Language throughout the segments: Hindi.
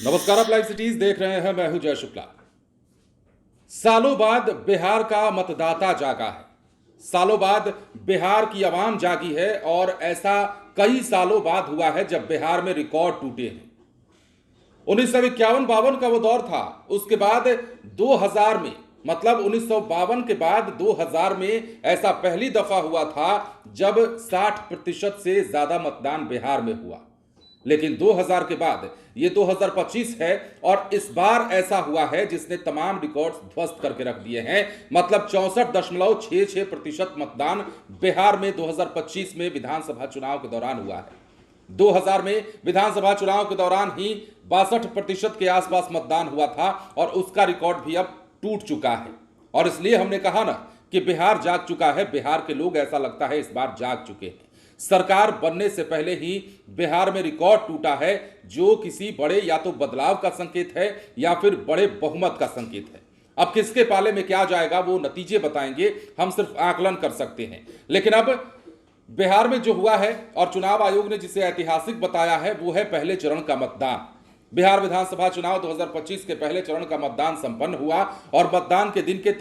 नमस्कार, आप लाइव सिटीज देख रहे हैं। मैं हूं जय शुक्ला। सालों बाद बिहार का मतदाता जागा है। सालों बाद बिहार की आवाम जागी है और ऐसा कई सालों बाद हुआ है जब बिहार में रिकॉर्ड टूटे हैं। 1951-52 का वो दौर था। उसके बाद 2000 में, मतलब 1952 के बाद 2000 में ऐसा पहली दफा हुआ था जब 60% से ज्यादा मतदान बिहार में हुआ। लेकिन 2000 के बाद ये 2025 है और इस बार ऐसा हुआ है जिसने तमाम रिकॉर्ड्स ध्वस्त करके रख दिए हैं। मतलब 64.66% मतदान बिहार में 2025 में विधानसभा चुनाव के दौरान हुआ है। 2000 में विधानसभा चुनाव के दौरान ही 62% के आसपास मतदान हुआ था और उसका रिकॉर्ड भी अब टूट चुका है। और इसलिए हमने कहा ना कि बिहार जाग चुका है। बिहार के लोग, ऐसा लगता है, इस बार जाग चुके हैं। सरकार बनने से पहले ही बिहार में रिकॉर्ड टूटा है, जो किसी बड़े या तो बदलाव का संकेत है या फिर बड़े बहुमत का संकेत है। अब किसके पाले में क्या जाएगा वो नतीजे बताएंगे, हम सिर्फ आकलन कर सकते हैं। लेकिन अब बिहार में जो हुआ है और चुनाव आयोग ने जिसे ऐतिहासिक बताया है वो है पहले चरण का मतदान। बिहार विधानसभा चुनाव 2025 के पहले चरण का मतदान संपन्न हुआ और मतदान के दिन के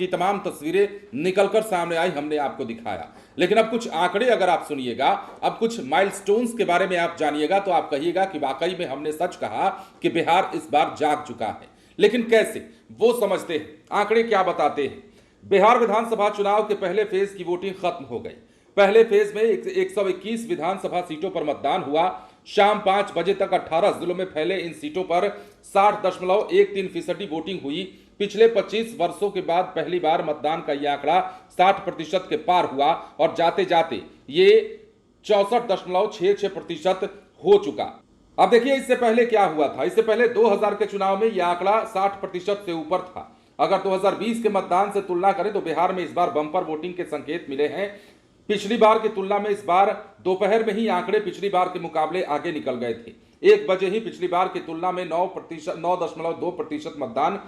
तमाम तस्वीरें निकलकर सामने आई, हमने आपको दिखाया। लेकिन अब कुछ आंकड़े अगर आप सुनिएगा, अब कुछ माइलस्टोन्स के बारे में आप जानिएगा तो आप कहिएगा कि वाकई में हमने सच कहा कि बिहार इस बार जाग चुका है। लेकिन कैसे, वो समझते हैं। आंकड़े क्या बताते हैं। बिहार विधानसभा चुनाव के पहले फेज की वोटिंग खत्म हो गई। पहले फेज में 121 विधानसभा सीटों पर मतदान हुआ। शाम 5 बजे तक 18 जिलों में फैले इन सीटों पर 60.13% वोटिंग हुई। पिछले 25 वर्षों के बाद पहली बार मतदान का यह आंकड़ा 60% के पार हुआ और जाते जाते ये 64.66% हो चुका। अब देखिए इससे पहले क्या हुआ था। इससे पहले 2000 के चुनाव में यह आंकड़ा 60% से ऊपर था। अगर 2020 के मतदान से तुलना करें तो बिहार में इस बार बम्पर वोटिंग के संकेत मिले हैं। पिछली बार की तुलना में इस बार दोपहर में ही आंकड़े पिछली बार के मुकाबले आगे निकल गए थे। 1 बजे ही पिछली बार की तुलना में 9.2% मतदान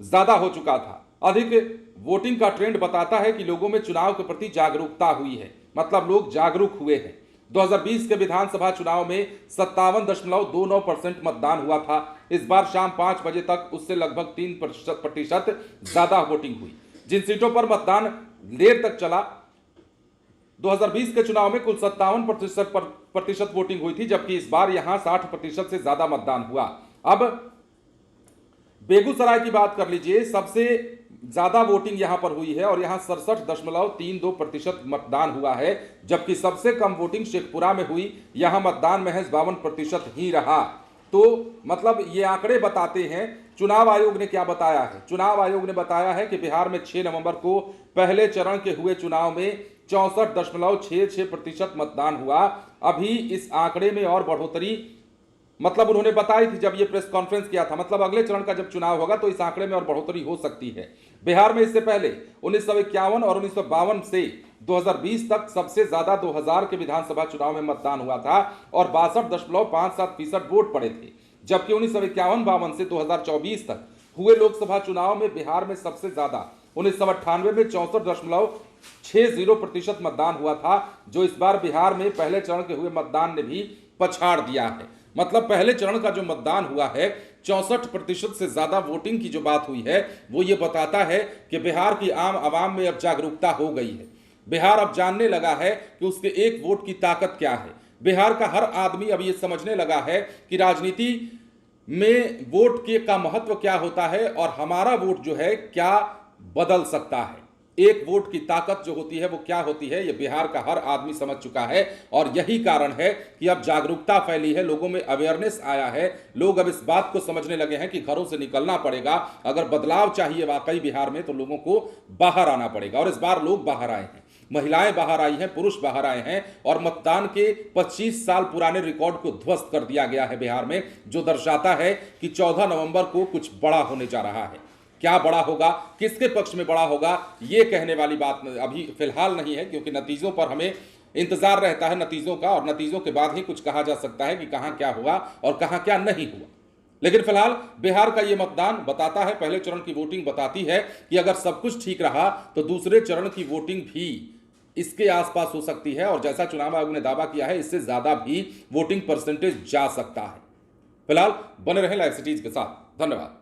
ज्यादा हो चुका था। अधिक वोटिंग का ट्रेंड बताता है कि लोगों में चुनाव के प्रति जागरूकता हुई है, मतलब लोग जागरूक हुए हैं। 2020 के विधानसभा चुनाव में 57.29% मतदान हुआ था। इस बार शाम 5 बजे तक उससे लगभग 3% ज्यादा वोटिंग हुई। जिन सीटों पर मतदान देर तक चला, 2020 के चुनाव में कुल 57% वोटिंग हुई थी, जबकि इस बार यहां 60% से ज्यादा मतदान हुआ। अब बेगूसराय की बात कर लीजिए, सबसे ज्यादा वोटिंग यहां पर हुई है और यहां 67.32% मतदान हुआ है, जबकि सबसे कम वोटिंग शेखपुरा में हुई। यहां मतदान महज 52% ही रहा। तो मतलब ये आंकड़े बताते हैं। चुनाव आयोग ने क्या बताया है। चुनाव आयोग ने बताया है कि बिहार में 6 नवंबर को पहले चरण के हुए चुनाव में 64.66% मतदान हुआ। अभी इस आंकड़े में और बढ़ोतरी, मतलब उन्होंने बताई थी जब ये प्रेस कॉन्फ्रेंस किया था, मतलब अगले चरण का जब चुनाव होगा तो इस आंकड़े में और बढ़ोतरी हो सकती है। बिहार में इससे पहले 1951 और 1952 से 2020 तक सबसे ज्यादा 2000 के विधानसभा चुनाव में मतदान हुआ था और 62.57% वोट पड़े थे। जबकि 1951-52 से 2024 तक हुए लोकसभा चुनाव में बिहार में सबसे ज्यादा 1998 में 64.60% मतदान हुआ था, जो इस बार बिहार में पहले चरण के हुए मतदान ने भी पछाड़ दिया है। मतलब पहले चरण का जो मतदान हुआ है, 64% से ज्यादा वोटिंग की जो बात हुई है, वो ये बताता है कि बिहार की आम आवाम में अब जागरूकता हो गई है। बिहार अब जानने लगा है कि उसके एक वोट की ताकत क्या है। बिहार का हर आदमी अब ये समझने लगा है कि राजनीति में वोट के का महत्व क्या होता है और हमारा वोट जो है क्या बदल सकता है। एक वोट की ताकत जो होती है वो क्या होती है, ये बिहार का हर आदमी समझ चुका है। और यही कारण है कि अब जागरूकता फैली है, लोगों में अवेयरनेस आया है। लोग अब इस बात को समझने लगे हैं कि घरों से निकलना पड़ेगा। अगर बदलाव चाहिए वाकई बिहार में तो लोगों को बाहर आना पड़ेगा। और इस बार लोग बाहर आए हैं, महिलाएं बाहर आई हैं, पुरुष बाहर आए हैं और मतदान के 25 साल पुराने रिकॉर्ड को ध्वस्त कर दिया गया है बिहार में, जो दर्शाता है कि 14 नवंबर को कुछ बड़ा होने जा रहा है। क्या बड़ा होगा, किसके पक्ष में बड़ा होगा, ये कहने वाली बात अभी फिलहाल नहीं है, क्योंकि नतीजों पर हमें इंतजार रहता है नतीजों का, और नतीजों के बाद ही कुछ कहा जा सकता है कि कहां क्या हुआ और कहां क्या नहीं हुआ। लेकिन फिलहाल बिहार का यह मतदान बताता है, पहले चरण की वोटिंग बताती है कि अगर सब कुछ ठीक रहा तो दूसरे चरण की वोटिंग भी इसके आसपास हो सकती है और जैसा चुनाव आयोग ने दावा किया है इससे ज्यादा भी वोटिंग परसेंटेज जा सकता है। फिलहाल बने रहें लाइव सिटीज के साथ। धन्यवाद।